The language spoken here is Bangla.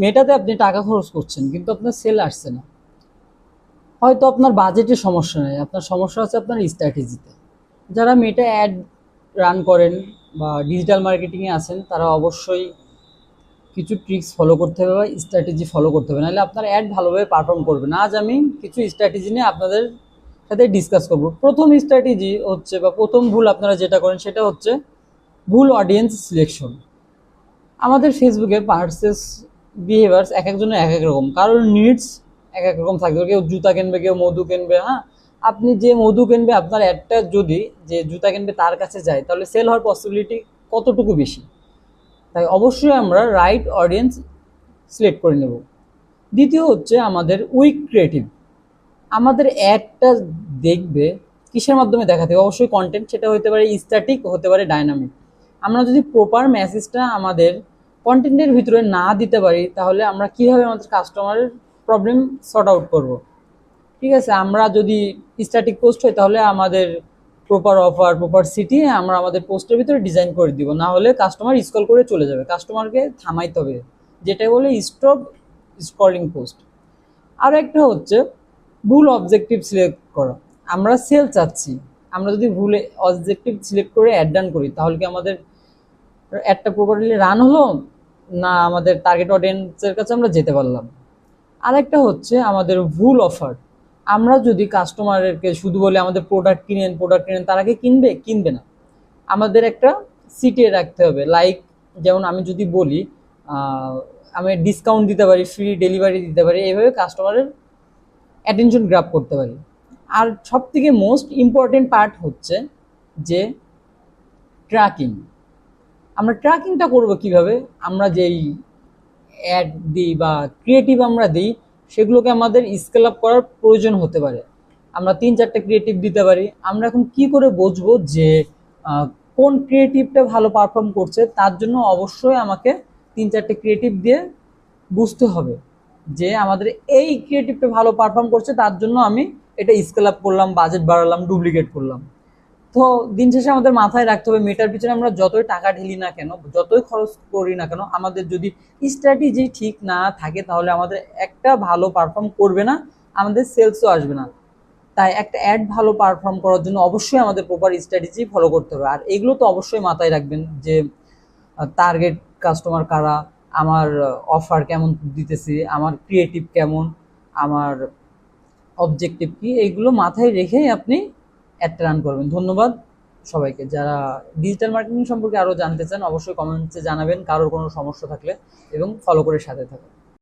মেটাতে আপনি টাকা খরচ করছেন কিন্তু আপনার সেল আসছে না। হয়তো আপনার বাজেটের সমস্যা নেই, আপনার সমস্যা হচ্ছে আপনার স্ট্র্যাটেজিতে। যারা মেটা অ্যাড রান করেন বা ডিজিটাল মার্কেটিংয়ে আছেন তারা অবশ্যই কিছু ট্রিক্স ফলো করতে হবে বা স্ট্র্যাটেজি ফলো করতে হবে, নাহলে আপনার অ্যাড ভালোভাবে পারফর্ম করবে না। আজ আমি কিছু স্ট্র্যাটেজি নিয়ে আপনাদের সাথে ডিসকাস করব। প্রথম স্ট্র্যাটেজি হচ্ছে বা প্রথম ভুল আপনারা যেটা করেন সেটা হচ্ছে ভুল অডিয়েন্স সিলেকশন। আমাদের ফেসবুকে পার্সেস বিহেভিয়ার্স এক একজনের এক এক রকম, কারোর নিডস এক এক রকম থাকবে। কেউ জুতা কিনবে, কেউ মধু কিনবে। হ্যাঁ, আপনি যে মধু কিনবে আপনার অ্যাডটা যদি যে জুতা কিনবে তার কাছে যায় তাহলে সেল হওয়ার পসিবিলিটি কতটুকু বেশি? তাই অবশ্যই আমরা রাইট অডিয়েন্স সিলেক্ট করে নেব। দ্বিতীয় হচ্ছে আমাদের উইক ক্রিয়েটিভ। আমাদের অ্যাডটা দেখবে কিসের মাধ্যমে দেখাতে হবে? অবশ্যই কন্টেন্ট, সেটা হতে পারে স্ট্যাটিক, হতে পারে ডাইনামিক। আমরা যদি প্রপার মেসেজটা আমাদের কন্টেন্টের ভিতরে না দিতে পারি তাহলে আমরা কীভাবে আমাদের কাস্টমারের প্রবলেম সর্ট আউট করব? ঠিক আছে, আমরা যদি স্ট্যাটিক পোস্ট হয় তাহলে আমাদের প্রপার অফার, প্রপার সিটি আমরা আমাদের পোস্টের ভিতরে ডিজাইন করে দিব, না হলে কাস্টমার স্ক্রল করে চলে যাবে। কাস্টমারকে থামাইতে হবে, যেটা বলে স্টপ স্ক্রলিং পোস্ট। আর একটা হচ্ছে ভুল অবজেক্টিভ সিলেক্ট করা। আমরা সেল চাচ্ছি, আমরা যদি ভুল অবজেক্টিভ সিলেক্ট করে অ্যাড ডান করি তাহলে কি আমাদের অ্যাডটা প্রপারলি রান হলো না আমাদের টার্গেট অডিয়েন্সের কাছে আমরা যেতে পারলাম? আরেকটা হচ্ছে আমাদের ভুল অফার। আমরা যদি কাস্টমারকে শুধু বলে আমাদের প্রোডাক্ট কিনেন, প্রোডাক্ট কিনেন, তারা কি কিনবে? কিনবে না। আমাদের একটা সিটিয়ে রাখতে হবে। লাইক যেমন আমি যদি বলি আমি ডিসকাউন্ট দিতে পারি, ফ্রি ডেলিভারি দিতে পারি, এইভাবে কাস্টমারের অ্যাটেনশন গ্রাব করতে পারি। আর সব থেকে মোস্ট ইম্পর্টেন্ট পার্ট হচ্ছে যে ট্র্যাকিং। আমরা ট্র্যাকিংটা করব কিভাবে? আমরা যেই অ্যাড দিই বা ক্রিয়েটিভ আমরা দিই সেগুলোকে আমাদের স্কেল আপ করার প্রয়োজন হতে পারে। আমরা 3-4টে ক্রিয়েটিভ দিতে পারি। আমরা এখন কি করে বুঝবো যে কোন ক্রিয়েটিভটা ভালো পারফর্ম করছে? তার জন্য অবশ্যই আমাকে 3-4টে ক্রিয়েটিভ দিয়ে বুঝতে হবে যে আমাদের এই ক্রিয়েটিভটা ভালো পারফর্ম করছে, তার জন্য আমি এটা স্কেল আপ করলাম, বাজেট বাড়ালাম, ডুপ্লিকেট করলাম। তো দিন শেষে আমাদের মাথায় রাখতে হবে মেটার পিছনে আমরা যতই টাকা ঢেলি না কেন, যতই খরচ করি না কেন, আমাদের যদি স্ট্র্যাটেজি ঠিক না থাকে তাহলে আমাদের একটা ভালো পারফর্ম করবে না, আমাদের সেলসও আসবে না। তাই একটা অ্যাড ভালো পারফর্ম করার জন্য অবশ্যই আমাদের প্রপার স্ট্র্যাটেজি ফলো করতে হবে। আর এগুলো তো অবশ্যই মাথায় রাখবেন যে টার্গেট কাস্টমার কারা, আমার অফার কেমন দিতেছি, আমার ক্রিয়েটিভ কেমন, আমার অবজেক্টিভ কি, এইগুলো মাথায় রেখেই আপনি অ্যাডটা রান করবেন। ধন্যবাদ সবাইকে। যারা ডিজিটাল মার্কেটিং সম্পর্কে আরও জানতে চান অবশ্যই কমেন্টসে জানাবেন কারোর কোনো সমস্যা থাকলে, এবং ফলো করে সাথে থাকুন।